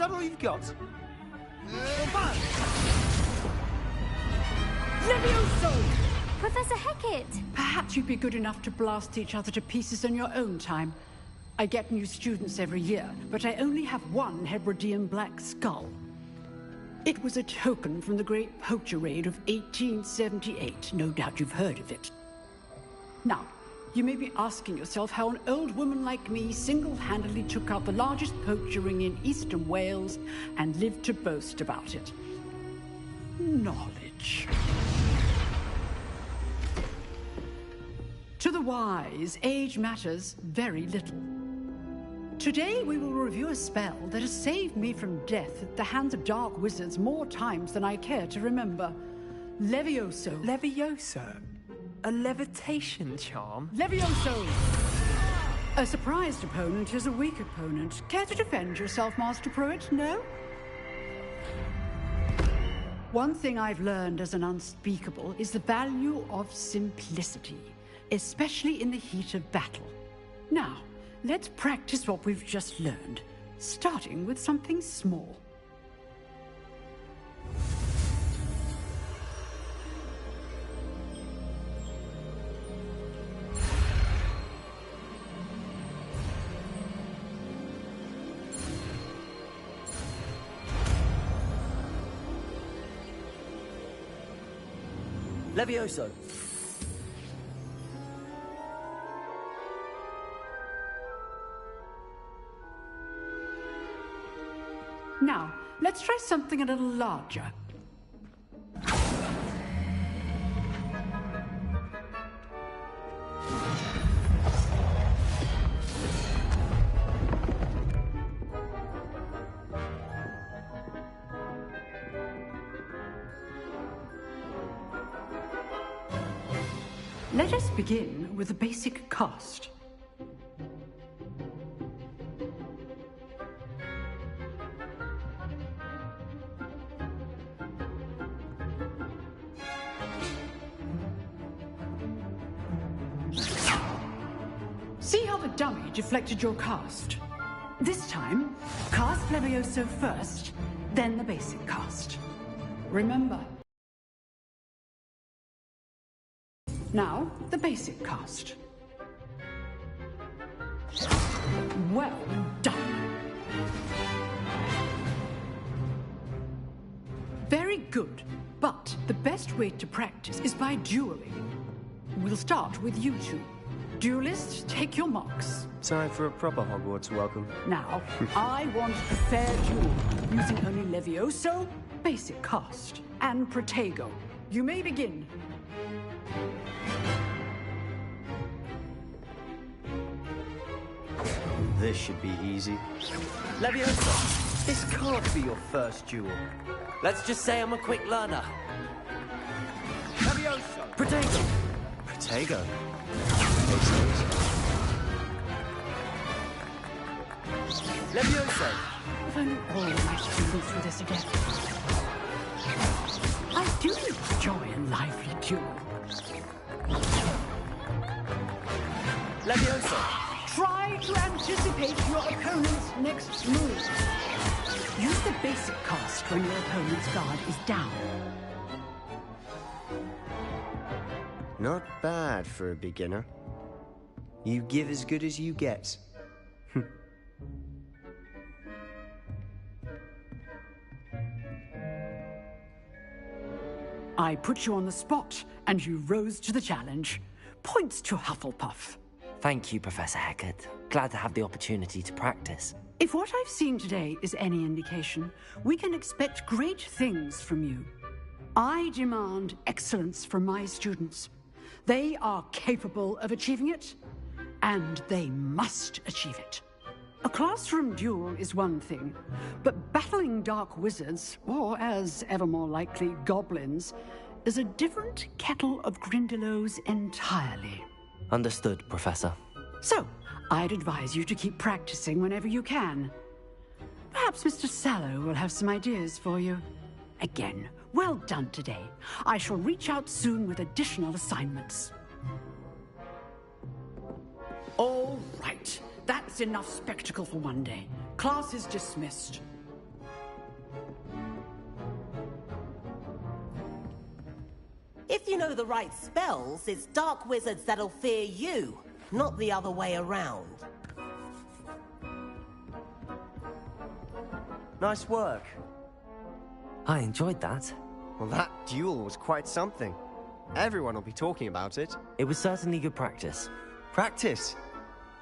that all you've got? Levioso! Professor Hecat! Perhaps you'd be good enough to blast each other to pieces in your own time. I get new students every year, but I only have one Hebridean black skull. It was a token from the Great Poacher Raid of 1878. No doubt you've heard of it. Now, you may be asking yourself how an old woman like me single-handedly took out the largest poacher ring in eastern Wales and lived to boast about it. Knowledge. To the wise, age matters very little. Today we will review a spell that has saved me from death at the hands of dark wizards more times than I care to remember. Levioso. Levioso? A levitation charm? Levioso! A surprised opponent is a weak opponent. Care to defend yourself, Master Pruitt? No? One thing I've learned as an unspeakable is the value of simplicity, especially in the heat of battle. Now, let's practice what we've just learned, starting with something small. Levioso. Now, let's try something a little larger. Let us begin with the basic cast. See how the dummy deflected your cast? This time, cast Levioso first, then the basic cast. Remember. Now, the basic cast. Well done. Very good, but the best way to practice is by dueling. We'll start with you two. Duelists, take your marks. Time for a proper Hogwarts welcome. Now, I want a fair duel, using only Levioso, basic cast, and Protego. You may begin. This should be easy. Levioso, this can't be your first duel. Let's just say I'm a quick learner. Levioso! Protego! Protego? Levioso! If only all my students through this again. I do enjoy a lively duel. Levioso! Try to anticipate your opponent's next move. Use the basic cast when your opponent's guard is down. Not bad for a beginner. You give as good as you get. I put you on the spot, and you rose to the challenge. Points to Hufflepuff. Thank you, Professor Hecat. Glad to have the opportunity to practice. If what I've seen today is any indication, we can expect great things from you. I demand excellence from my students. They are capable of achieving it, and they must achieve it. A classroom duel is one thing, but battling dark wizards, or as ever more likely, goblins, is a different kettle of Grindylows entirely. Understood, Professor. So, I'd advise you to keep practicing whenever you can. Perhaps Mr. Sallow will have some ideas for you. Again, well done today. I shall reach out soon with additional assignments. All right. That's enough spectacle for one day. Class is dismissed. know the right spells, it's dark wizards that'll fear you, not the other way around. Nice work. I enjoyed that. Well, that duel was quite something. Everyone will be talking about it. It was certainly good practice. Practice?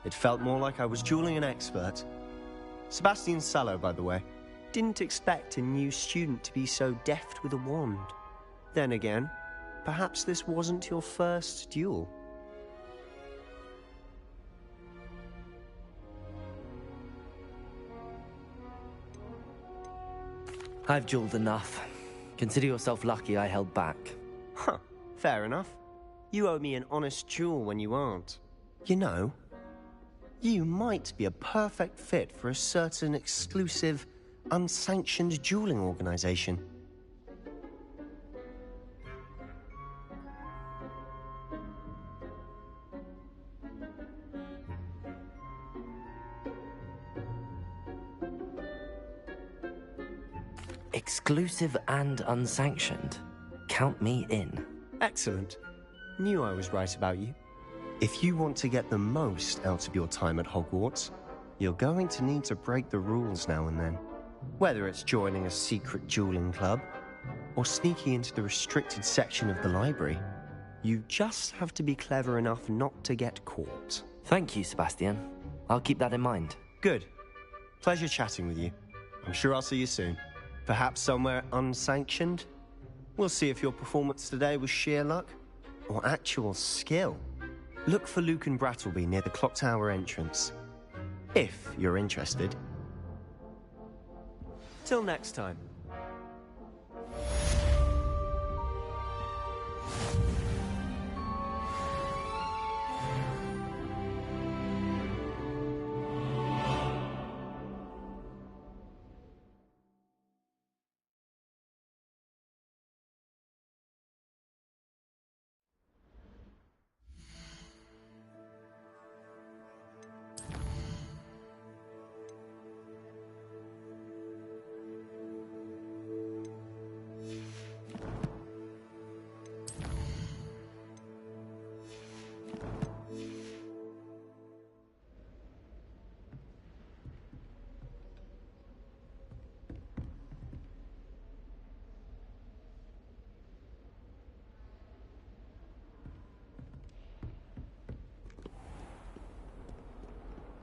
It felt more like I was dueling an expert. Sebastian Sallow, by the way. Didn't expect a new student to be so deft with a wand. Then again, perhaps this wasn't your first duel. I've dueled enough. Consider yourself lucky I held back. Huh, fair enough. You owe me an honest duel when you aren't. You know, you might be a perfect fit for a certain exclusive, unsanctioned dueling organization. Exclusive and unsanctioned. Count me in. Excellent. Knew I was right about you. If you want to get the most out of your time at Hogwarts, you're going to need to break the rules now and then. Whether it's joining a secret dueling club, or sneaking into the restricted section of the library, you just have to be clever enough not to get caught. Thank you, Sebastian. I'll keep that in mind. Good. Pleasure chatting with you. I'm sure I'll see you soon. Perhaps somewhere unsanctioned? We'll see if your performance today was sheer luck or actual skill. Look for Luke and Brattleby near the clock tower entrance, if you're interested. Till next time.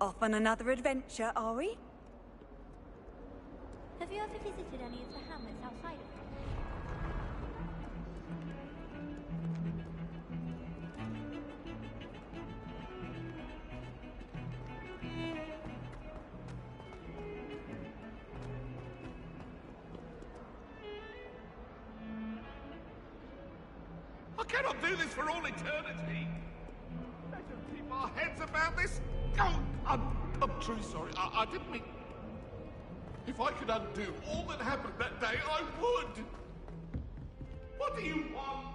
Off on another adventure, are we? Have you ever visited any of the hamlets outside of here? I cannot do this for all eternity. Let's just keep our heads about this. Oh, I'm truly sorry. I didn't mean... If I could undo all that happened that day, I would. What do you want?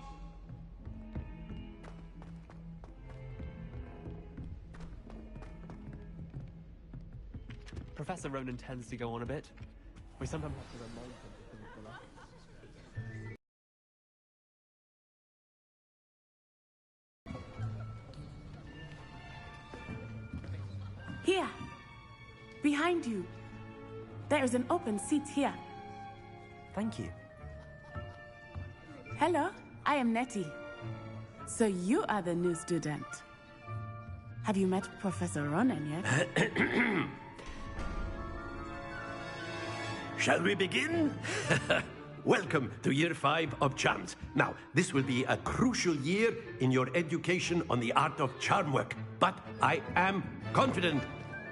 Professor Ronan tends to go on a bit. We sometimes have to remind him because of the lessons. Here, behind you. There is an open seat here. Thank you. Hello, I am Nettie. So you are the new student. Have you met Professor Ronan yet? Shall we begin? Welcome to Year 5 of Charms. Now, this will be a crucial year in your education on the art of charm work, but I am confident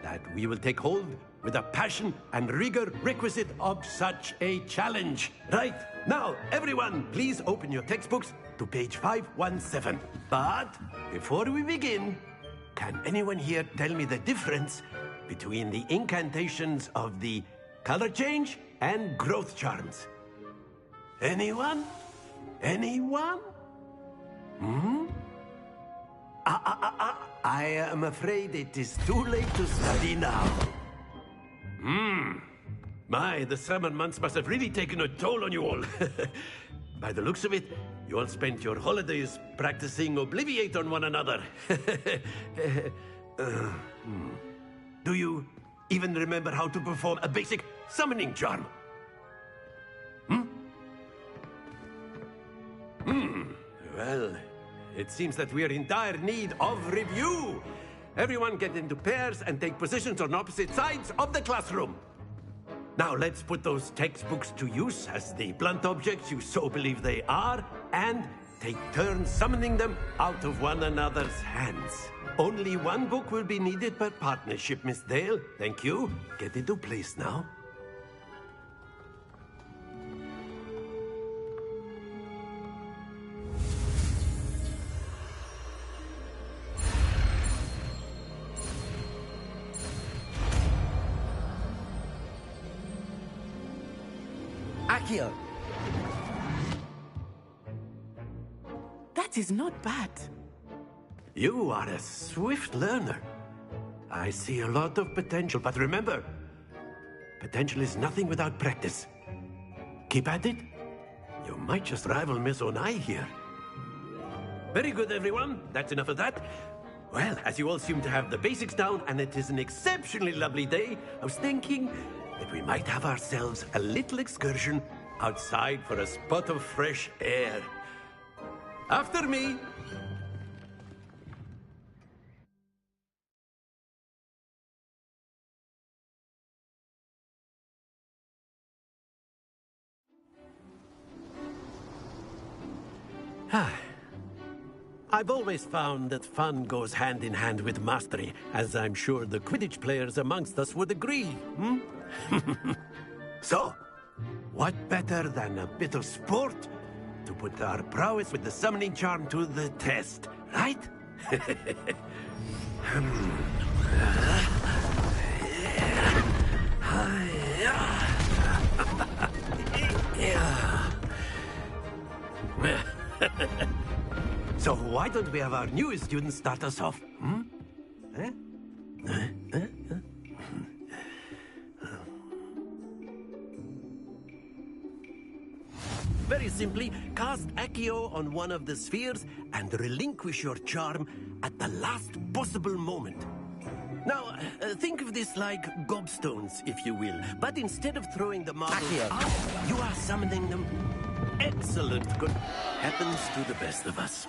that we will take hold with the passion and rigor requisite of such a challenge. Right, now, everyone, please open your textbooks to page 517. But before we begin, can anyone here tell me the difference between the incantations of the color change and growth charms? Anyone? Anyone? I am afraid it is too late to study now. My, the summer months must have really taken a toll on you all. By the looks of it, You all spent your holidays practicing Obliviate on one another. Do you even remember how to perform a basic summoning charm? Well, it seems that we are in dire need of review. Everyone get into pairs and take positions on opposite sides of the classroom. Now let's put those textbooks to use as the blunt objects you so believe they are, and take turns summoning them out of one another's hands. Only one book will be needed per partnership, Miss Dale. Thank you. Get into place now. Accio! That is not bad. You are a swift learner. I see a lot of potential, but remember, potential is nothing without practice. Keep at it. You might just rival Miss Onai here. Very good, everyone. That's enough of that. Well, as you all seem to have the basics down, and it is an exceptionally lovely day, I was thinking that we might have ourselves a little excursion outside for a spot of fresh air. After me. I've always found that fun goes hand in hand with mastery, as I'm sure the Quidditch players amongst us would agree. So, what better than a bit of sport to put our prowess with the summoning charm to the test, right? So why don't we have our newest student start us off? Very simply, cast Accio on one of the spheres and relinquish your charm at the last possible moment. Now, think of this like gobstones, if you will. But instead of throwing the marbles out, you are summoning them. Excellent. Good. Happens to the best of us.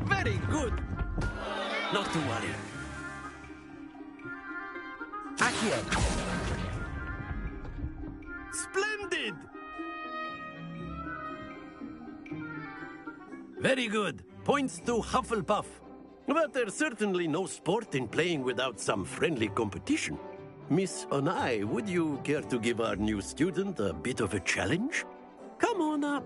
Very good. Not to worry. Accio. Splendid! Very good. Points to Hufflepuff. But there's certainly no sport in playing without some friendly competition. Miss Onai, would you care to give our new student a bit of a challenge? Come on up.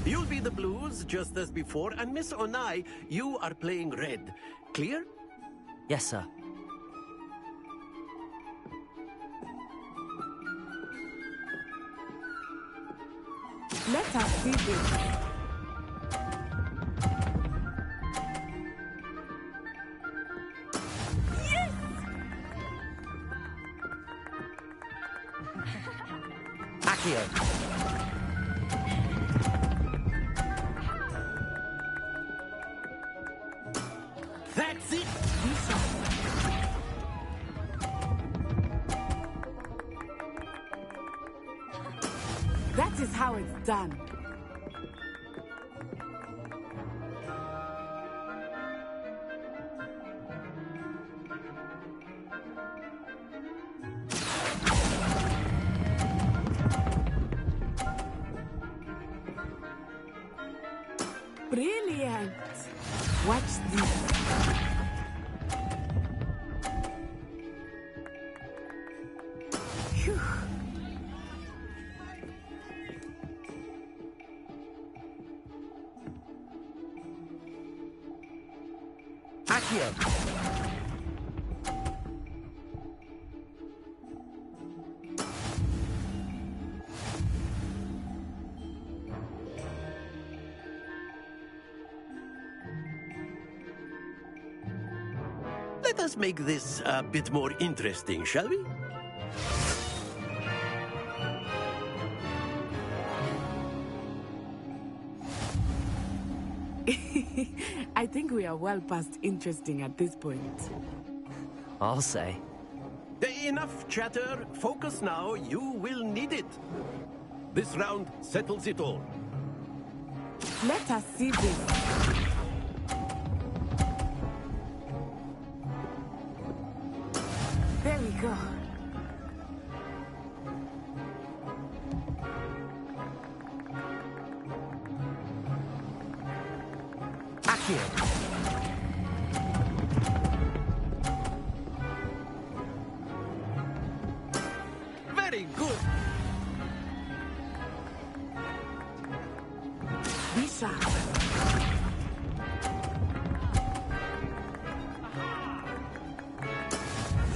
You'll be the blues, just as before, and Miss Onai, you are playing red. Clear? Yes, sir. Let us see this. Accio! That's it! That is how it's done. Brilliant! Watch this. Phew. Accio! Let us make this a bit more interesting, shall we? I think we are well past interesting at this point. I'll say. Enough chatter. Focus now. You will need it. This round settles it all. Let us see this. There we go. Accio. Very good. Be sharp.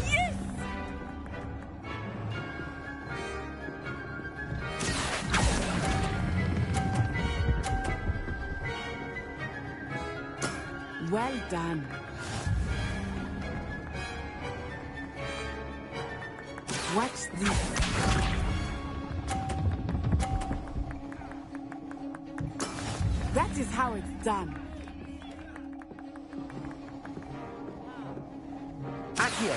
Yes! Well done. Watch this. That is how it's done. Accio.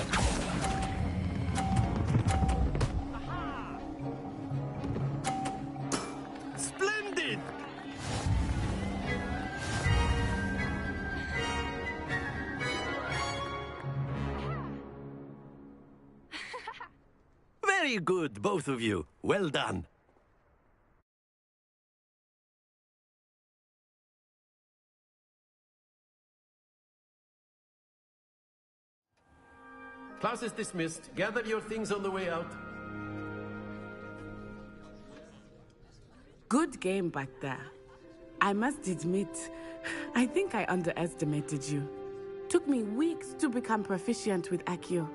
Splendid. Very good, both of you. Well done. Class is dismissed. Gather your things on the way out. Good game back there. I must admit, I think I underestimated you. Took me weeks to become proficient with Accio.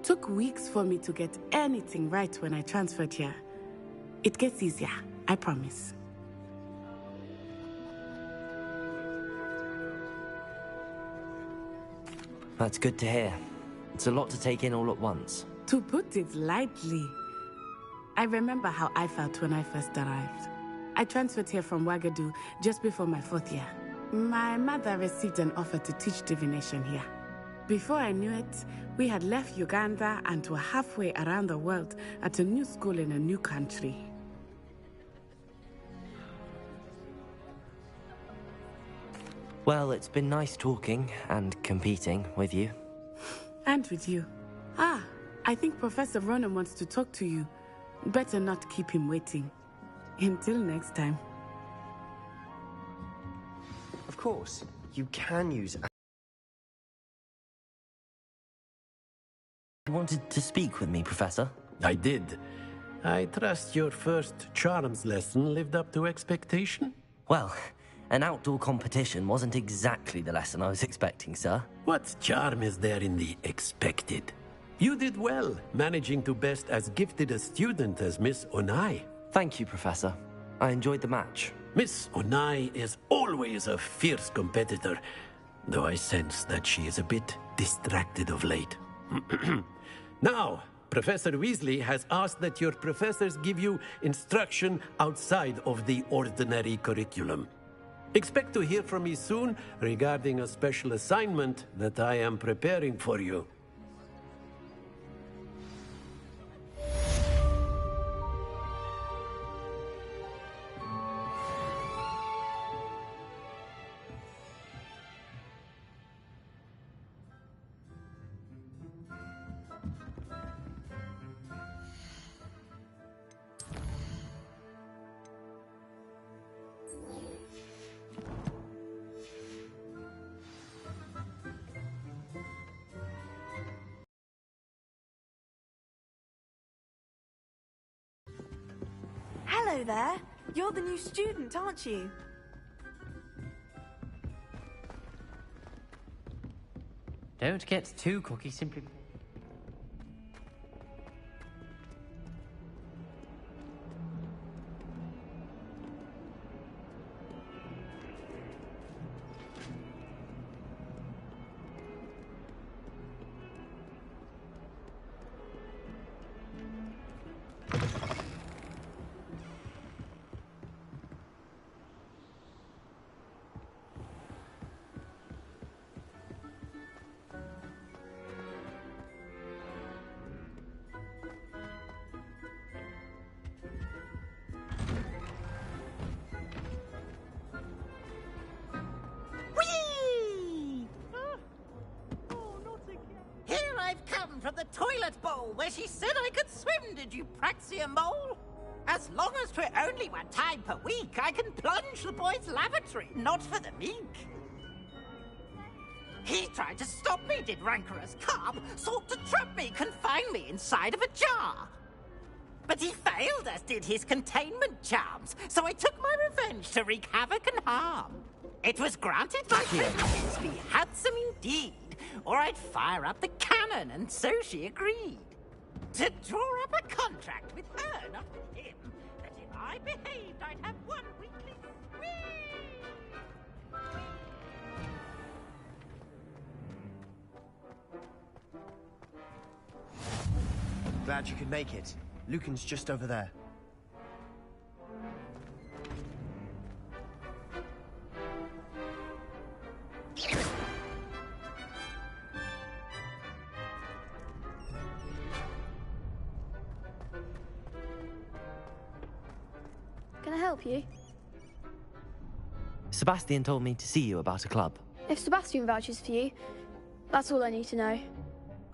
Took weeks for me to get anything right when I transferred here. It gets easier, I promise. That's good to hear. It's a lot to take in all at once. To put it lightly, I remember how I felt when I first arrived. I transferred here from Wagadu just before my 4th year. My mother received an offer to teach divination here. Before I knew it, we had left Uganda and were halfway around the world at a new school in a new country. Well, it's been nice talking and competing with you. And with you. Ah, I think Professor Ronan wants to talk to you. Better not keep him waiting. Until next time. Of course, you can use... You wanted to speak with me, Professor? I did. I trust your first charms lesson lived up to expectation? Well, an outdoor competition wasn't exactly the lesson I was expecting, sir. What charm is there in the expected? You did well, managing to best as gifted a student as Miss Onai. Thank you, Professor. I enjoyed the match. Miss Onai is always a fierce competitor, though I sense that she is a bit distracted of late. Now, Professor Weasley has asked that your professors give you instruction outside of the ordinary curriculum. Expect to hear from me soon regarding a special assignment that I am preparing for you. Hello there. You're the new student, aren't you? Don't get too cocky simply... down from the toilet bowl where she said I could swim, did you praxia mole? As long as 'twere only one time per week, I can plunge the boy's lavatory, not for the meek. He tried to stop me, did rancorous carp, sought to trap me, confine me inside of a jar. But he failed, as did his containment charms, so I took my revenge to wreak havoc and harm. It was granted my privileges be handsome indeed, or I'd fire up the cannon, and so she agreed. To draw up a contract with her, not with him, that if I behaved, I'd have one weekly swing. Glad you could make it. Lucan's just over there. Can I help you? Sebastian told me to see you about a club. If Sebastian vouches for you, that's all I need to know.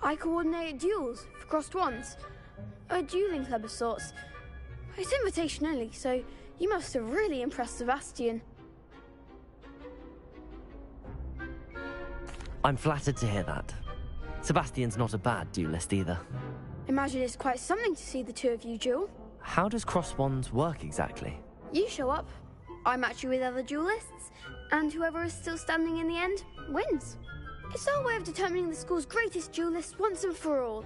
I coordinate duels for crossed wands. A dueling club of sorts. It's invitation only, so you must have really impressed Sebastian. I'm flattered to hear that. Sebastian's not a bad duelist either. Imagine it's quite something to see the two of you duel. How does cross wands work exactly? You show up, I match you with other duelists, and whoever is still standing in the end wins. It's our way of determining the school's greatest duelist once and for all.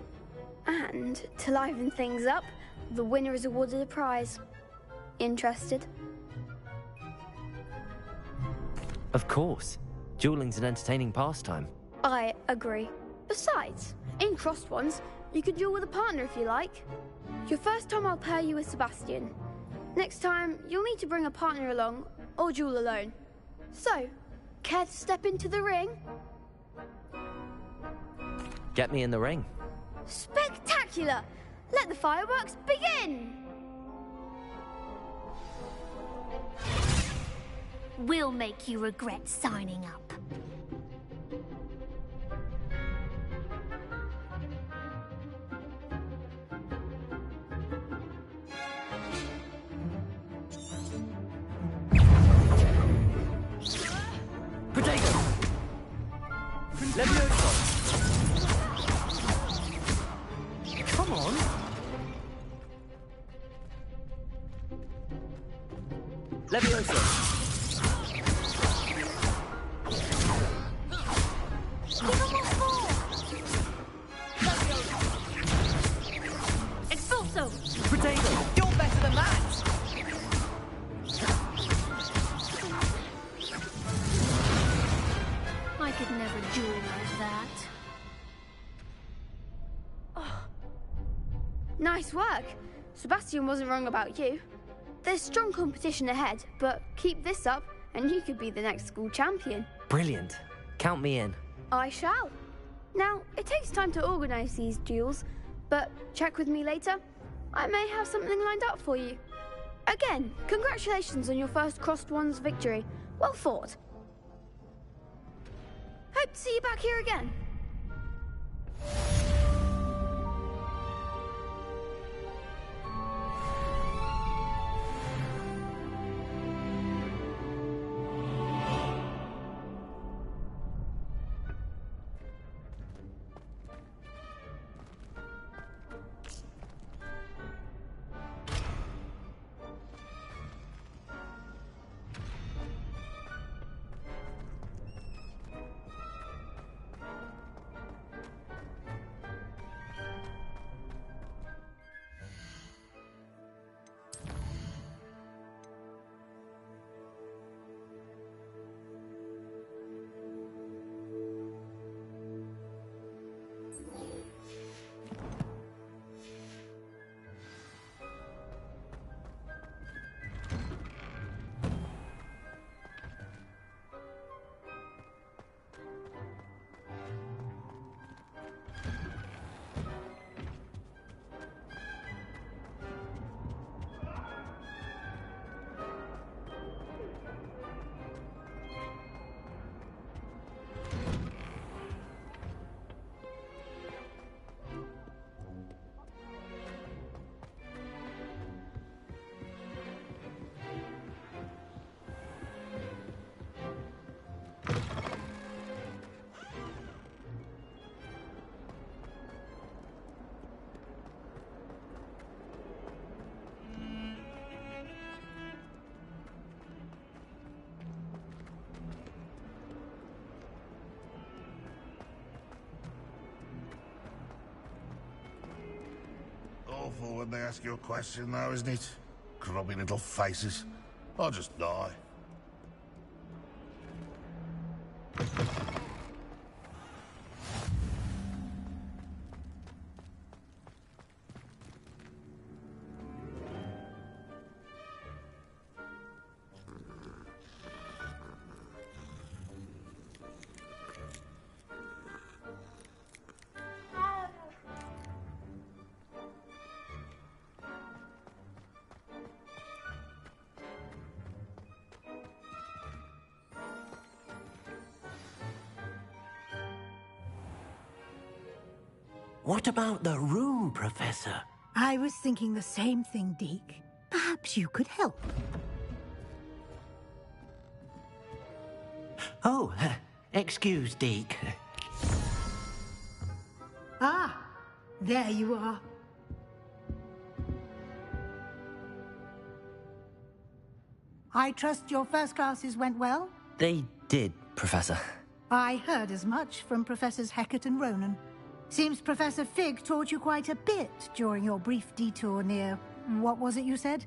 And to liven things up, the winner is awarded a prize. Interested? Of course. Dueling's an entertaining pastime. I agree. Besides, in crossed ones, you can duel with a partner if you like. Your first time I'll pair you with Sebastian. Next time, you'll need to bring a partner along, or duel alone. So, care to step into the ring? Get me in the ring. Spectacular! Let the fireworks begin! We'll make you regret signing up. Potato! Levioso! Come on! Levioso! Expulso! Potato! You're better than that! I could never duel like that. Oh. Nice work. Sebastian wasn't wrong about you. There's strong competition ahead, but keep this up and you could be the next school champion. Brilliant. Count me in. I shall. Now, it takes time to organise these duels, but check with me later. I may have something lined up for you. Again, congratulations on your first crossed wands victory. Well fought. Hope to see you back here again. careful when they ask you a question, though, isn't it? Grubby little faces. I'll just die. What about the room, Professor? I was thinking the same thing, Deke. Perhaps you could help. Oh, excuse, Deke. Ah, there you are. I trust your first classes went well? They did, Professor. I heard as much from Professors Hecat and Ronan. Seems Professor Fig taught you quite a bit during your brief detour near... what was it you said?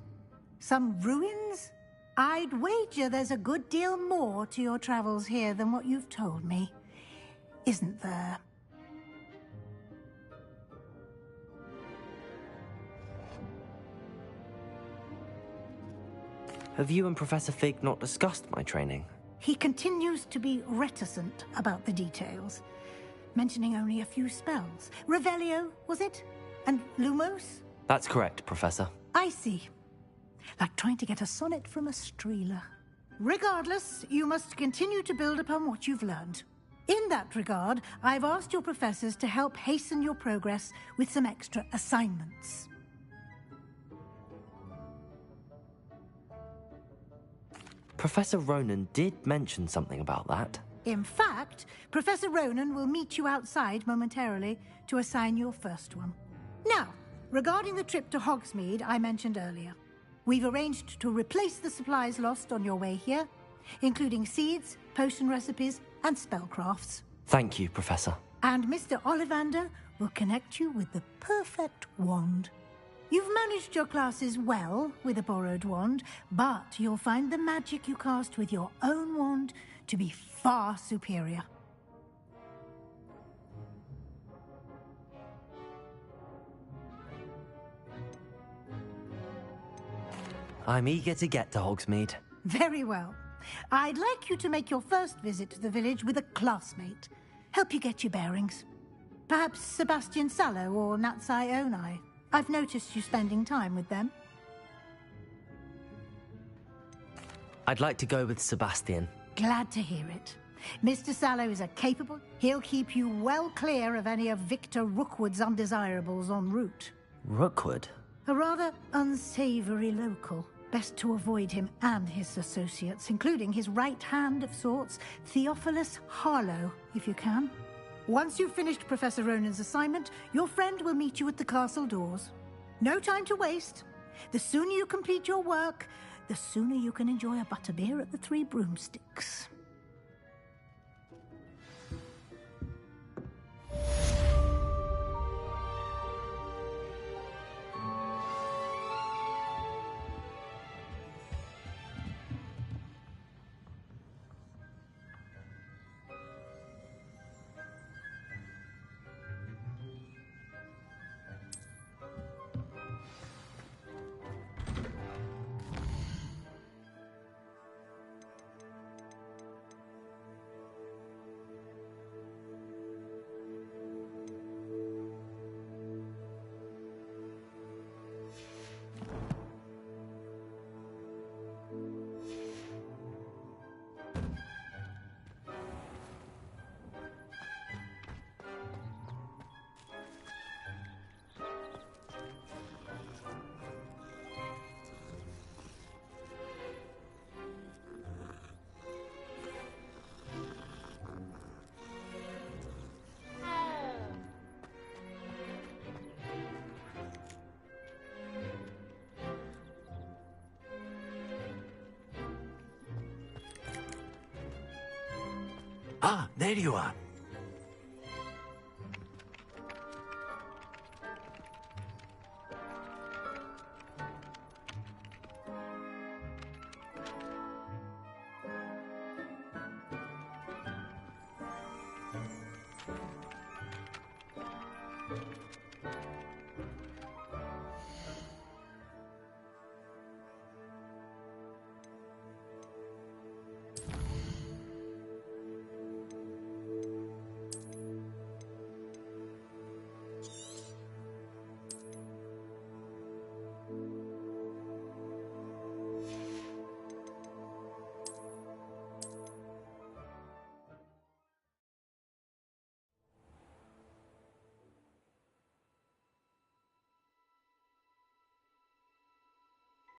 Some ruins? I'd wager there's a good deal more to your travels here than what you've told me. Isn't there? Have you and Professor Fig not discussed my training? He continues to be reticent about the details, mentioning only a few spells. Revelio, was it? And Lumos? That's correct, Professor. I see. Like trying to get a sonnet from a streeler. Regardless, you must continue to build upon what you've learned. In that regard, I've asked your professors to help hasten your progress with some extra assignments. Professor Ronan did mention something about that. In fact, Professor Ronan will meet you outside momentarily to assign your first one. Now, regarding the trip to Hogsmeade I mentioned earlier, we've arranged to replace the supplies lost on your way here, including seeds, potion recipes, and spellcrafts. Thank you, Professor. And Mr. Ollivander will connect you with the perfect wand. You've managed your classes well with a borrowed wand, but you'll find the magic you cast with your own wand to be far superior. I'm eager to get to Hogsmeade. Very well. I'd like you to make your first visit to the village with a classmate. Help you get your bearings. Perhaps Sebastian Sallow or Natsai Onai. I've noticed you spending time with them. I'd like to go with Sebastian. Glad to hear it. Mr. Sallow is a capable... He'll keep you well clear of any of Victor Rookwood's undesirables en route. Rookwood? A rather unsavory local. Best to avoid him and his associates, including his right hand of sorts, Theophilus Harlow, if you can. Once you've finished Professor Ronan's assignment, your friend will meet you at the castle doors. No time to waste. The sooner you complete your work, the sooner you can enjoy a butterbeer at the Three Broomsticks. Ah, there you are.